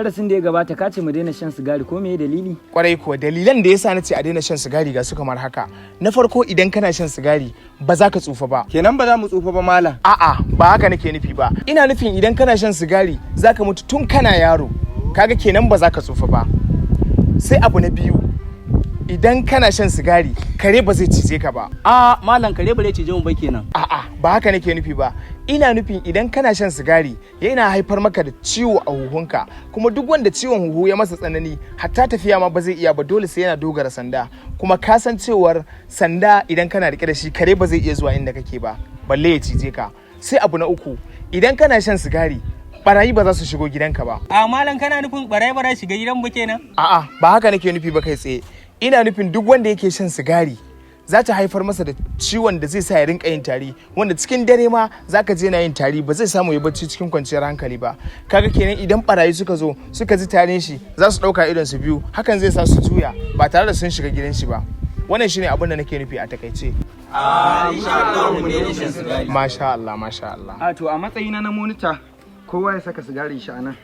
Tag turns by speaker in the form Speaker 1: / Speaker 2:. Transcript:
Speaker 1: darasin da ya gabata ka ce mu daina shan sigari, ko me dalili?
Speaker 2: Kwarai kuwa dalilan da yasa nace a daina shan sigari ga su kamar haka. Na farko, idan kana shan sigari ba za ka tsufa ba.
Speaker 3: Kenan ba za mu tsufa ba malam.
Speaker 2: A'a, ba haka nake nufi ba. Ina nufin idan kana shan sigari za ka mutu tun kana yaro. Kaga kenan ba za ka tsufa ba. Sai abu na biyu, idan kana shan sigari kare ba zai cije ka ba.
Speaker 4: A malam, kare ba zai cije mu ba kenan.
Speaker 2: A'a, ba haka nake nufi ba. Ina nufin idan kana shan sigari yana haifar maka da ciwo a huhunka, kuma duk wanda ciwon huhu ya masa tsanani hatta tafiya ma ba zai iya ba, dole sai yana dogara sanda. Kuma ka san cewar sanda idan kana rike da shi kare ba zai iya zuwa inda kake ba, balle ya cije ka. Sai abu na uku, idan kana shan sigari barayi ba za su shigo gidanka ba.
Speaker 4: A malam, kana nufin barayi ba za su shiga gidan mu kenan?
Speaker 2: A'a, ba haka nake nufi ba kai tsaye. Ina nufin duk wanda yake shan sigari za ta haifar masa da ciwon da zai sa ya rinka yin tari, wanda cikin dare ma za ka je na yin tari ba zai samu ya bacci cikin kwanciyar hankali ba. Kaga kenan idan barayi suka zo suka ji tarin shi za su ɗauka idon su biyu, hakan zai sa su juya ba tare da sun shiga gidan shi ba. Wannan shine abin da nake nufi a takaice.
Speaker 3: Insha Allah mu daina shan sigari.
Speaker 2: Masha Allah, masha Allah.
Speaker 3: A to a matsayina na monita kowa ya saka sigarin shi a nan.